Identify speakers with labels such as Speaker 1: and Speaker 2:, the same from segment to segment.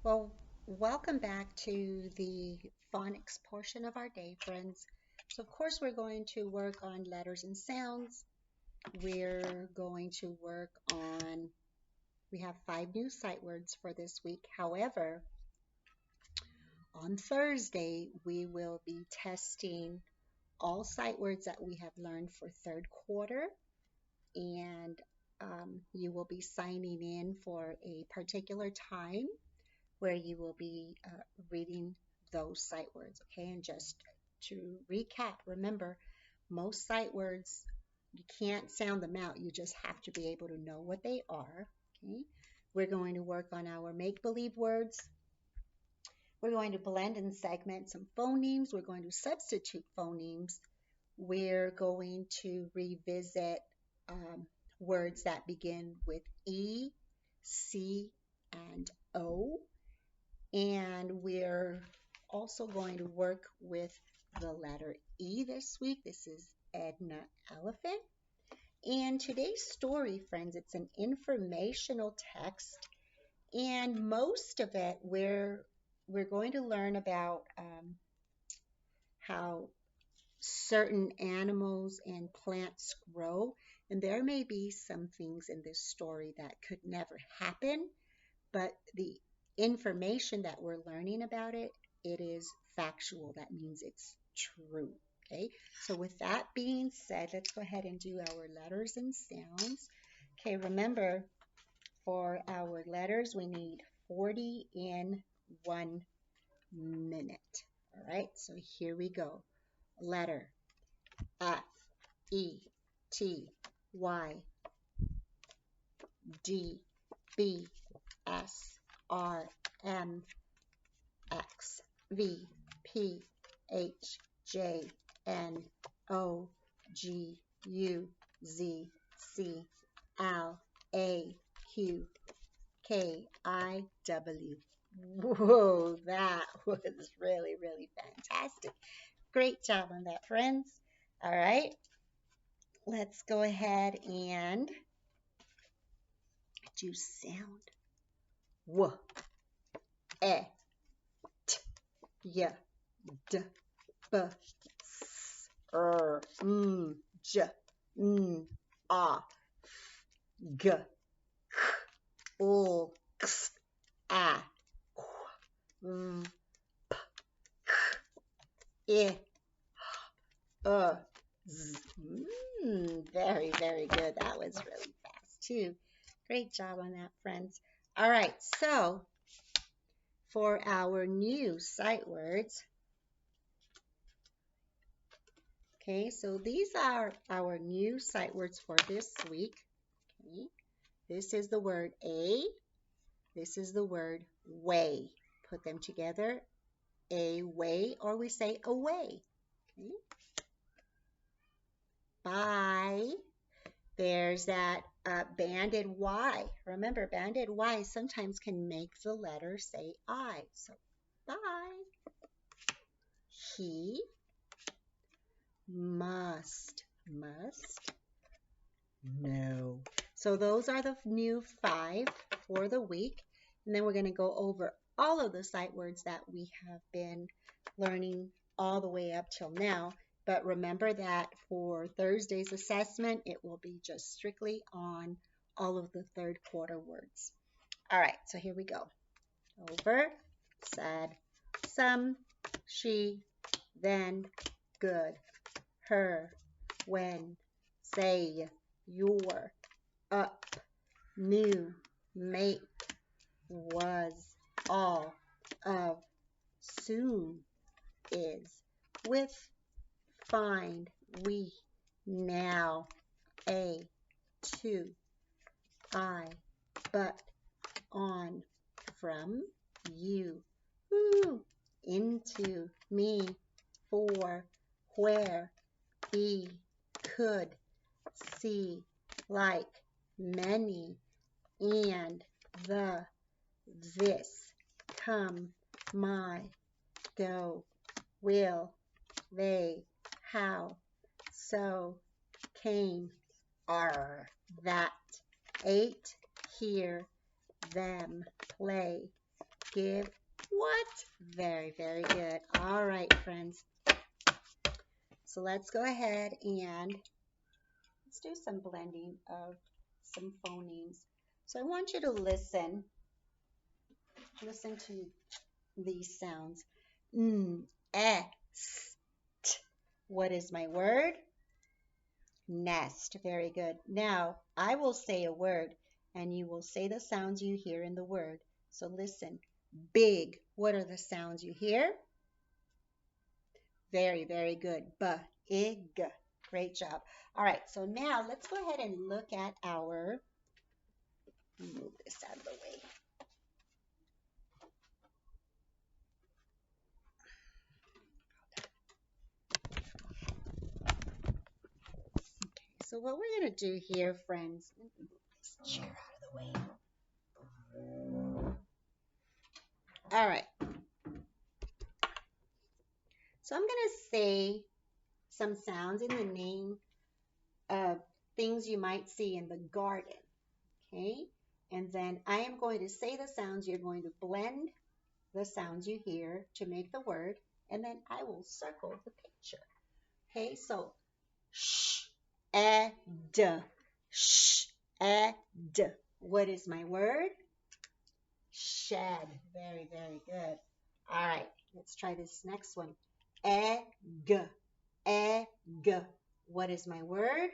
Speaker 1: Well, welcome back to the phonics portion of our day, friends. So, of course, we're going to work on letters and sounds. We're going to work on, we have 5 new sight words for this week. However, on Thursday, we will be testing all sight words that we have learned for third quarter, and you will be signing in for a particular time where you will be reading those sight words, okay? And just to recap, remember, most sight words, you can't sound them out. You just have to be able to know what they are, okay? We're going to work on our make-believe words. We're going to blend and segment some phonemes. We're going to substitute phonemes. We're going to revisit words that begin with E, C, and O. And we're also going to work with the letter E this week. This is Edna Elephant. And today's story, friends, it's an informational text. And most of it, we're going to learn about how certain animals and plants grow. And there may be some things in this story that could never happen, but the information that we're learning about it, it is factual. That means it's true. Okay, so with that being said, let's go ahead and do our letters and sounds. Okay, remember for our letters, we need 40 in 1 minute. All right, so here we go. Letter F, E, T, Y, D, B, S, R, M, X, V, P, H, J, N, O, G, U, Z, C, L, A, Q, K, I, W. Whoa, that was really, really fantastic. Great job on that, friends. All right, let's go ahead and do sound. W, E, T, Y, D, B, S, R, M, J, N, A, G, H, O, X, A, Q, P, K, I, Z. Very, very good. That was really fast too. Great job on that, friends. All right, so for our new sight words, okay, so these are our new sight words for this week. Okay, this is the word a, this is the word way. Put them together, a way, or we say away. Okay. Bye. There's that banded Y. Remember, banded Y sometimes can make the letter say I. So, bye. He must. Must. No. So those are the new 5 for the week. And then we're going to go over all of the sight words that we have been learning all the way up till now. But remember that for Thursday's assessment, it will be just strictly on all of the third quarter words. All right, so here we go. Over, said, some, she, then, good, her, when, say, your, up, new, make, was, all, of, soon, is, with, find, we, now, a, to, I, but, on, from, you, who, into, me, for, where, be, could, see, like, many, and, the, this, come, my, go, will, they, how, so, came, are, that, ate, hear, them, play, Give what? Very, very good. All right, friends. So let's go ahead and let's do some blending of some phonemes. So I want you to listen to these sounds. What is my word? Nest. Very good. Now, I will say a word, and you will say the sounds you hear in the word. So listen. Big. What are the sounds you hear? Very, very good. B-I-G. Great job. All right, so now let's go ahead and look at our, move this out of the way. So what we're going to do here, friends, let me move this chair out of the way. All right. So I'm going to say some sounds in the name of things you might see in the garden, okay? And then I am going to say the sounds. You're going to blend the sounds you hear to make the word, and then I will circle the picture. Okay, so sh-ed, sh-ed. What is my word? Shed. Very, very good. All right, let's try this next one. Egg, egg. What is my word?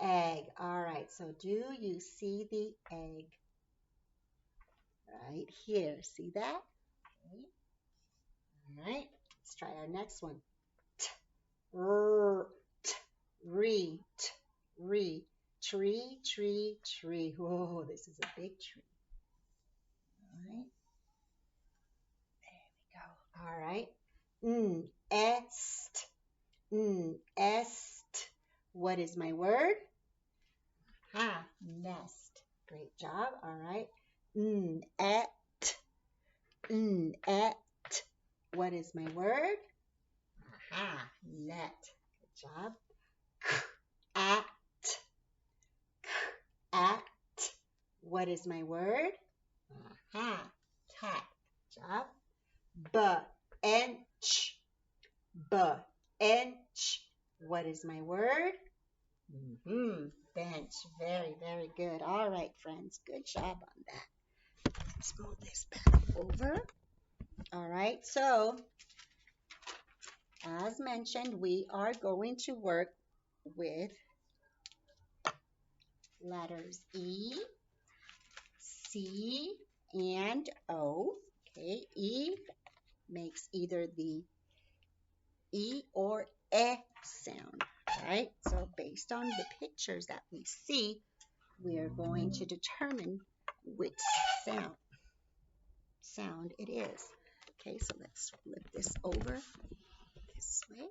Speaker 1: Egg. All right, so do you see the egg? Right here. See that? Okay. All right, let's try our next one. Tree, tree, tree, tree, tree. Whoa, this is a big tree. All right. There we go. All right. Est, est. What is my word? Nest. Great job. All right. Et, et. What is my word? Net. Good job. At, at. What is my word? Cat. Good job. Bench, bench. What is my word? Bench. Very, very good. All right, friends. Good job on that. Let's move this back over. All right, so as mentioned, we are going to work with letters E, C, and O. Okay, E makes either the E or E sound, right? So based on the pictures that we see, we are going to determine which sound it is. Okay, so let's flip this over this way.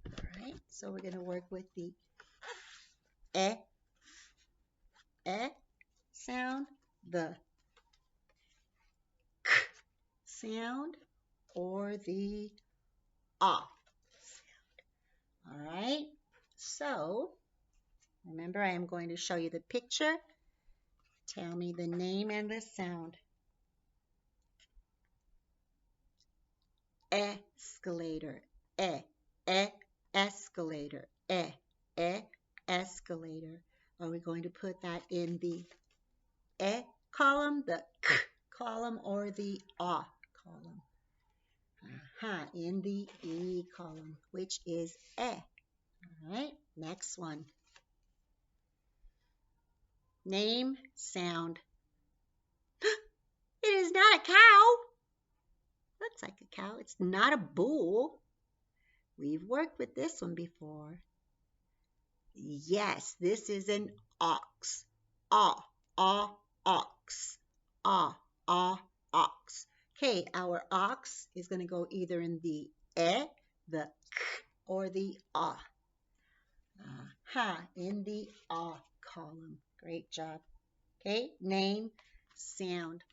Speaker 1: All right, so we're going to work with the E sound, the K sound, or the A sound. All right, so remember I am going to show you the picture. Tell me the name and the sound. Escalator, escalator, escalator. Are we going to put that in the column, the K column, or the A column? In the E column, which is All right, next one. Name, sound. It is not a cow. Looks like a cow. It's not a bull. We've worked with this one before. Yes, this is an ox. Ox. Ox. Okay, our ox is going to go either in the the k, or the a. In the a column. Great job. Okay, name, sound.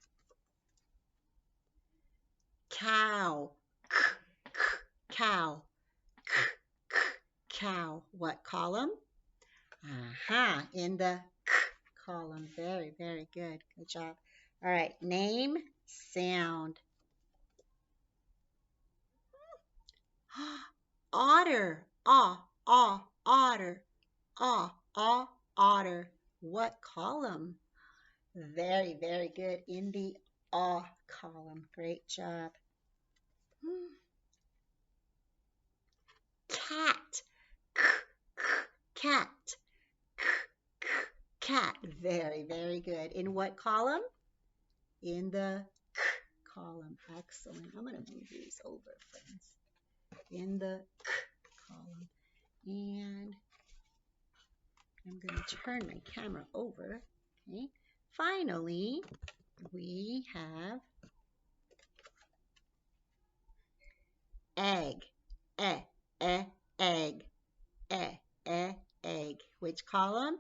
Speaker 1: Cow. Cow. Cow. What column? In the K column. Very, very good. Good job. All right, name, sound. Otter. Otter. Otter. What column? Very, very good. In the column. Great job. Cat. Cat. Cat. Very, very good. In what column? In the column. Excellent. I'm going to move these over, friends. In the column. And I'm going to turn my camera over. Okay. Finally, we have egg. Egg. Egg. Which column?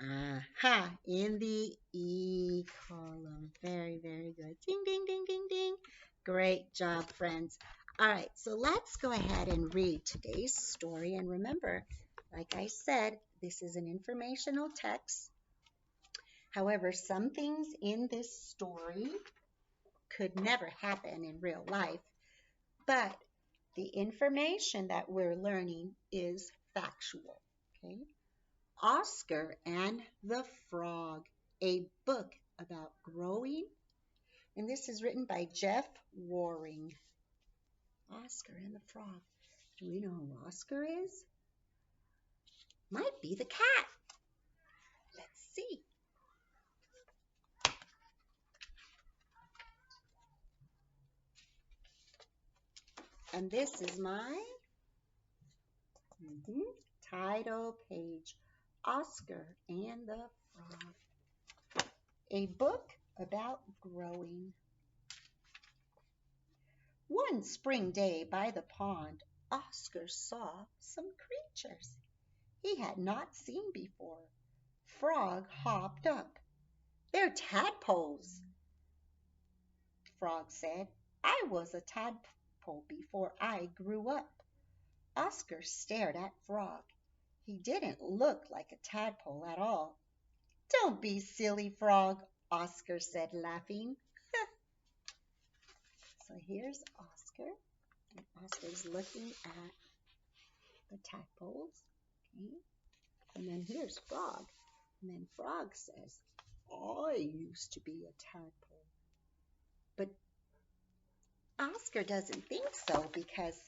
Speaker 1: Aha, in the E column. Very, very good. Ding, ding, ding, ding, ding. Great job, friends. All right, so let's go ahead and read today's story. And remember, like I said, this is an informational text. However, some things in this story could never happen in real life, but the information that we're learning is factual. Okay? Oscar and the Frog, a book about growing, and this is written by Jeff Waring. Oscar and the Frog. Do we know who Oscar is? Might be the cat. Let's see. And this is my title page, Oscar and the Frog, a book about growing. One spring day by the pond, Oscar saw some creatures he had not seen before. Frog hopped up. "They're tadpoles," Frog said. "I was a tadpole before I grew up." Oscar stared at Frog. He didn't look like a tadpole at all. "Don't be silly, Frog," Oscar said, laughing. So here's Oscar, and Oscar's looking at the tadpoles. Okay? And then here's Frog. And then Frog says, "I used to be a tadpole." But Oscar doesn't think so because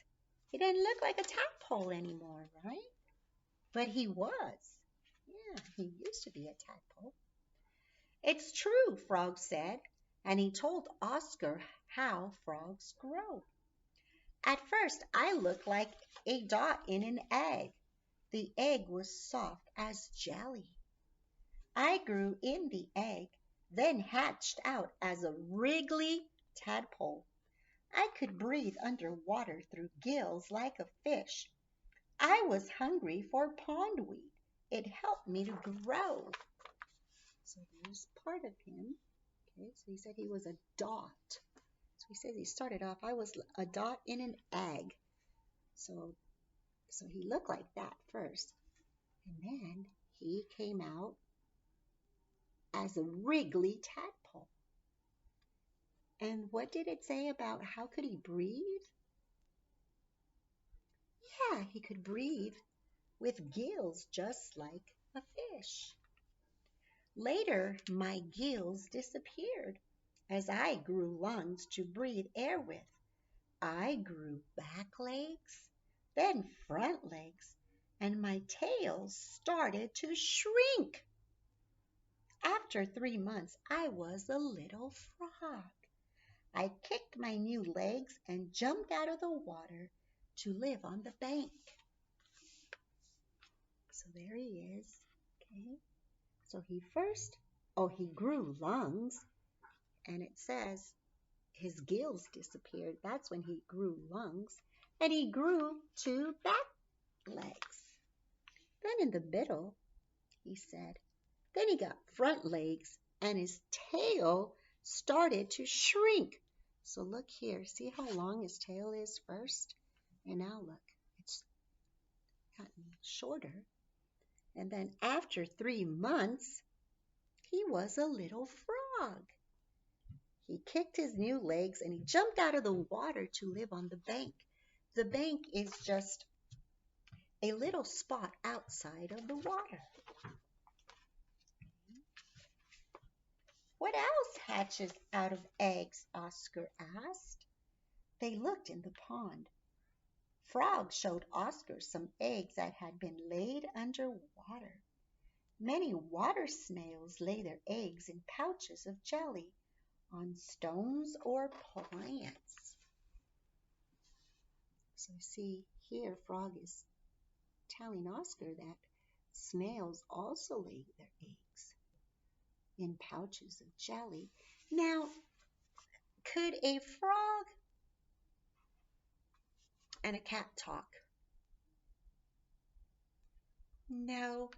Speaker 1: he didn't look like a tadpole anymore, right? But he was. Yeah, he used to be a tadpole. "It's true," Frog said, and he told Oscar how frogs grow. "At first I looked like a dot in an egg. The egg was soft as jelly. I grew in the egg, then hatched out as a wriggly tadpole. I could breathe under water through gills like a fish. I was hungry for pondweed. It helped me to grow." So here's part of him. Okay, so he said he was a dot. So he says he started off, "I was a dot in an egg." So he looked like that first. And then he came out as a wriggly tadpole. And what did it say about how could he breathe? Yeah, he could breathe with gills just like a fish. Later, my gills disappeared as I grew lungs to breathe air with. I grew back legs, then front legs, and my tail started to shrink. After 3 months, I was a little frog. I kicked my new legs and jumped out of the water to live on the bank. So there he is. Okay. So he grew lungs, and it says his gills disappeared. That's when he grew lungs, and he grew 2 back legs. Then in the middle, he said, then he got front legs, and his tail started to shrink. So look here, see how long his tail is first? And now look, it's gotten shorter. And then after 3 months, he was a little frog. He kicked his new legs and he jumped out of the water to live on the bank. The bank is just a little spot outside of the water. What else hatches out of eggs? Oscar asked. They looked in the pond. Frog showed Oscar some eggs that had been laid under water. Many water snails lay their eggs in pouches of jelly on stones or plants. So see here, Frog is telling Oscar that snails also lay their eggs in pouches of jelly. Now, could a frog and a cat talk? No,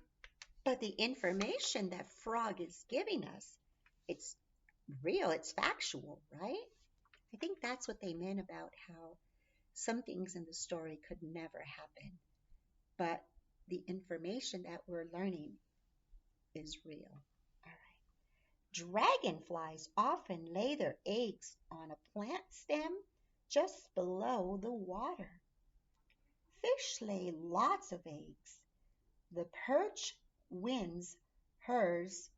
Speaker 1: but the information that Frog is giving us, it's real, it's factual, right? I think that's what they meant about how some things in the story could never happen, but the information that we're learning is real. All right. Dragonflies often lay their eggs on a plant stem just below the water. Fish lay lots of eggs. The perch winds hers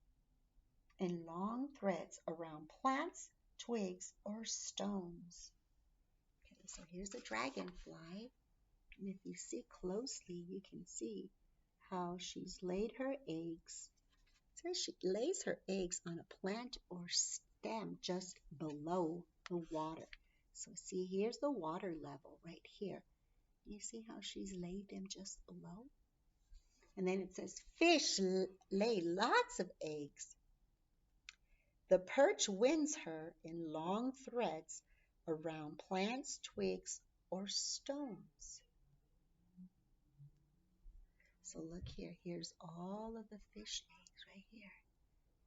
Speaker 1: in long threads around plants, twigs, or stones. Okay, so here's the dragonfly. And if you see closely, you can see how she's laid her eggs. It says she lays her eggs on a plant or stem just below the water. So see, here's the water level right here. You see how she's laid them just below? And then it says fish lay lots of eggs. The perch winds her in long threads around plants, twigs, or stones. So look here, here's all of the fish eggs right here.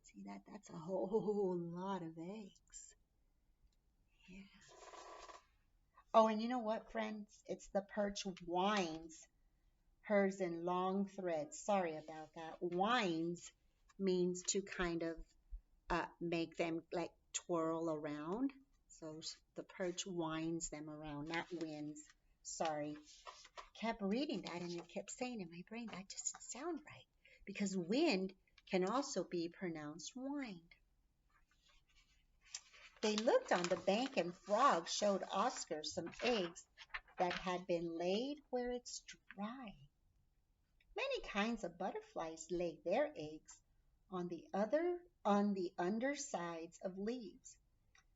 Speaker 1: See that? That's a whole lot of eggs. Yeah. Oh, and you know what, friends? It's the perch winds hers in long threads. Sorry about that. Winds means to kind of make them like twirl around. So the perch winds them around, not winds. Sorry. Kept reading that and it kept saying in my brain that doesn't sound right because wind can also be pronounced wind. They looked on the bank and Frog showed Oscar some eggs that had been laid where it's dry. Many kinds of butterflies lay their eggs on the undersides of leaves.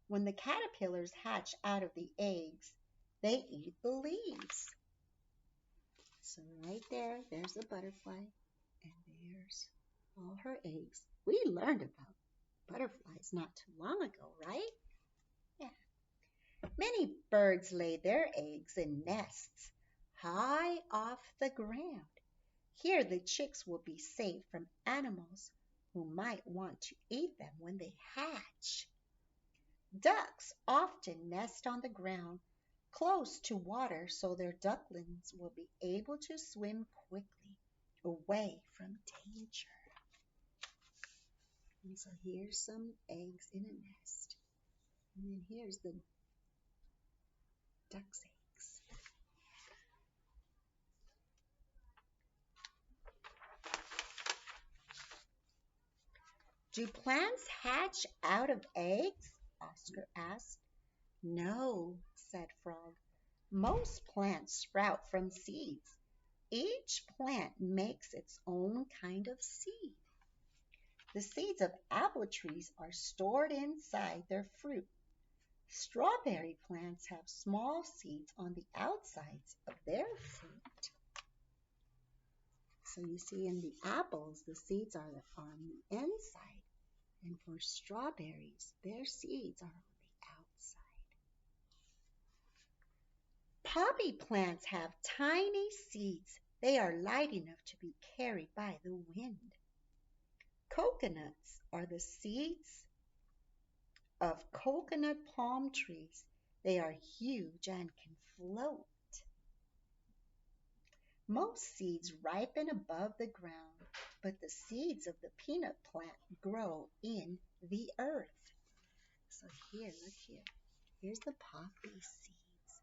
Speaker 1: When the caterpillars hatch out of the eggs, they eat the leaves. So right there, there's a butterfly, and there's all her eggs. We learned about butterflies not too long ago, right? Yeah. Many birds lay their eggs in nests high off the ground. Here the chicks will be safe from animals who might want to eat them when they hatch. Ducks often nest on the ground close to water so their ducklings will be able to swim quickly away from danger. And so here's some eggs in a nest. And then here's the duck's eggs. Do plants hatch out of eggs? Oscar asked. No, said Frog. Most plants sprout from seeds. Each plant makes its own kind of seed. The seeds of apple trees are stored inside their fruit. Strawberry plants have small seeds on the outsides of their fruit. So you see in the apples, the seeds are on the inside. And for strawberries, their seeds are on the outside. Poppy plants have tiny seeds. They are light enough to be carried by the wind. Coconuts are the seeds of coconut palm trees. They are huge and can float. Most seeds ripen above the ground, but the seeds of the peanut plant grow in the earth. So here, look here. Here's the poppy seeds.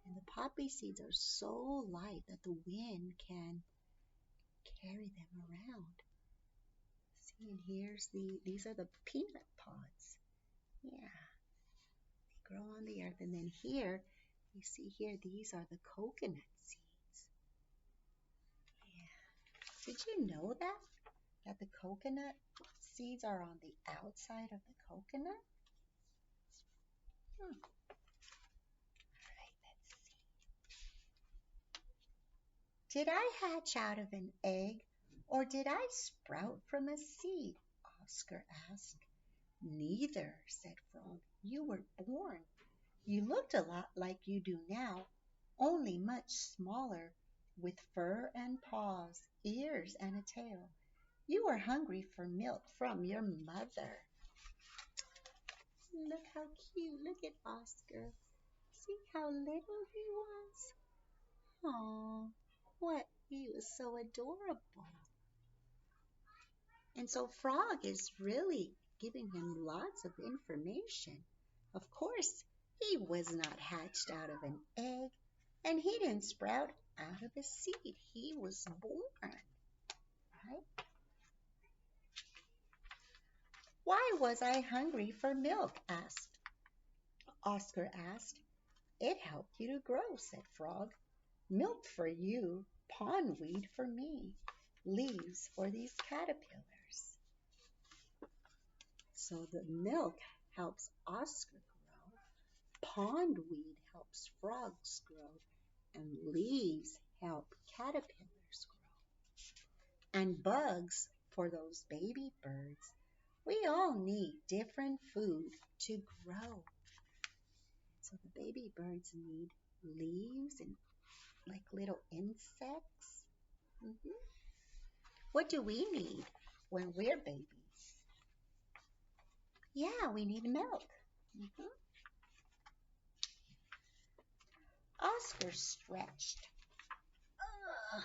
Speaker 1: And the poppy seeds are so light that the wind can carry them around. See, and these are the peanut pods. Yeah, they grow on the earth. And then here, you see here, these are the coconut seeds. Yeah. Did you know that? That the coconut seeds are on the outside of the coconut? Hmm. All right, let's see. Did I hatch out of an egg or did I sprout from a seed? Oscar asked. Neither, said Frog. You were born. You looked a lot like you do now, only much smaller, with fur and paws, ears and a tail. You were hungry for milk from your mother. Look how cute. Look at Oscar. See how little he was? Oh, what? He was so adorable. And so Frog is really giving him lots of information. Of course, he was not hatched out of an egg, and he didn't sprout out of a seed. He was born, right? Why was I hungry for milk? Oscar asked. It helped you to grow, said Frog. Milk for you, pondweed for me, leaves for these caterpillars. So the milk helps Oscar grow, pondweed helps frogs grow, and leaves help caterpillars grow. And bugs for those baby birds. We all need different food to grow. So the baby birds need leaves and like little insects. Mhm. What do we need when we're babies? Yeah, we need milk. Mhm. Oscar stretched. Ugh,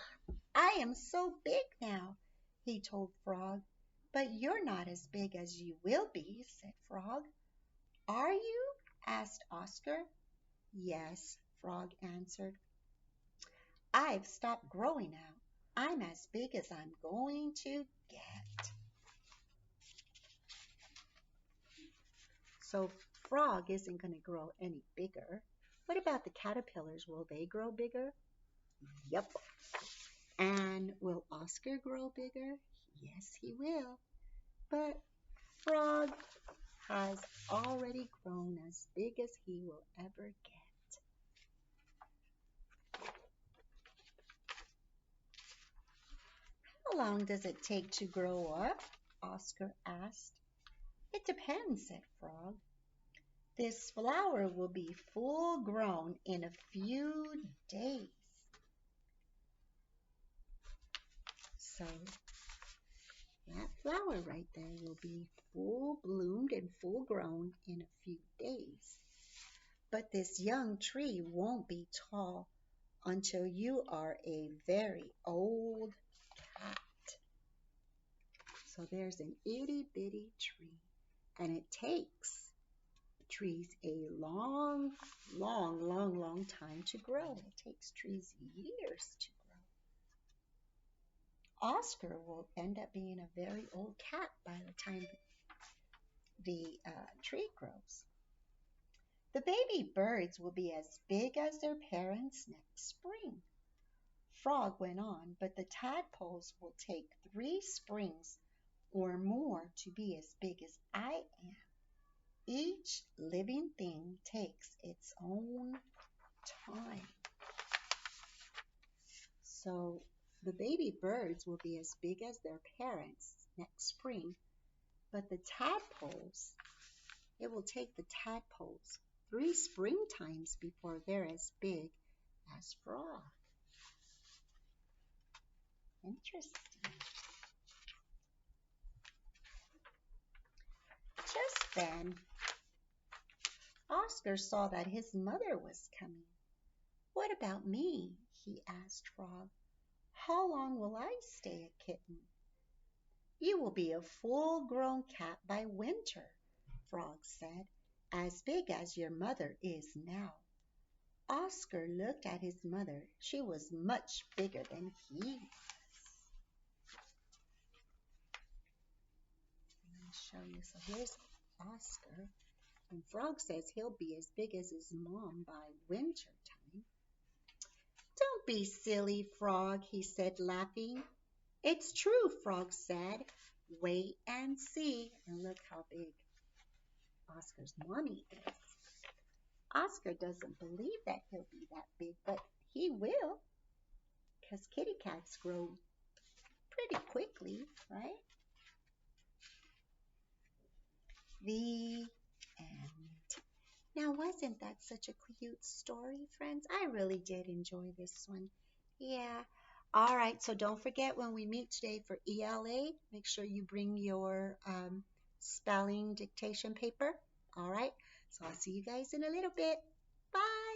Speaker 1: I am so big now, he told Frog. But you're not as big as you will be, said Frog. Are you? Asked Oscar. Yes, Frog answered. I've stopped growing now. I'm as big as I'm going to get. So Frog isn't going to grow any bigger. What about the caterpillars? Will they grow bigger? Yep. And will Oscar grow bigger? Yes, he will. But Frog has already grown as big as he will ever get. How long does it take to grow up? Oscar asked. It depends, said Frog. This flower will be full grown in a few days. So that flower right there will be full bloomed and full grown in a few days. But this young tree won't be tall until you are a very old cat. So there's an itty bitty tree, and it takes trees a long, long, long, long time to grow. It takes trees years to grow. Oscar will end up being a very old cat by the time the tree grows. The baby birds will be as big as their parents next spring. Frog went on, but the tadpoles will take 3 springs or more to be as big as I am. Each living thing takes its own time. So the baby birds will be as big as their parents next spring, but the tadpoles, it will take the tadpoles 3 springtimes before they're as big as Frog. Interesting. Just then, Oscar saw that his mother was coming. What about me? He asked Frog. How long will I stay a kitten? You will be a full-grown cat by winter, Frog said. as big as your mother is now. Oscar looked at his mother. She was much bigger than he was. Let me show you. So here's Oscar. And Frog says he'll be as big as his mom by winter time. Don't be silly, Frog, he said, laughing. It's true, Frog said. Wait and see. And look how big Oscar's mommy is. Oscar doesn't believe that he'll be that big, but he will, because kitty cats grow pretty quickly, right? The end. Now, wasn't that such a cute story, friends? I really did enjoy this one. Yeah. All right. So don't forget when we meet today for ELA, make sure you bring your spelling dictation paper. All right. So I'll see you guys in a little bit. Bye.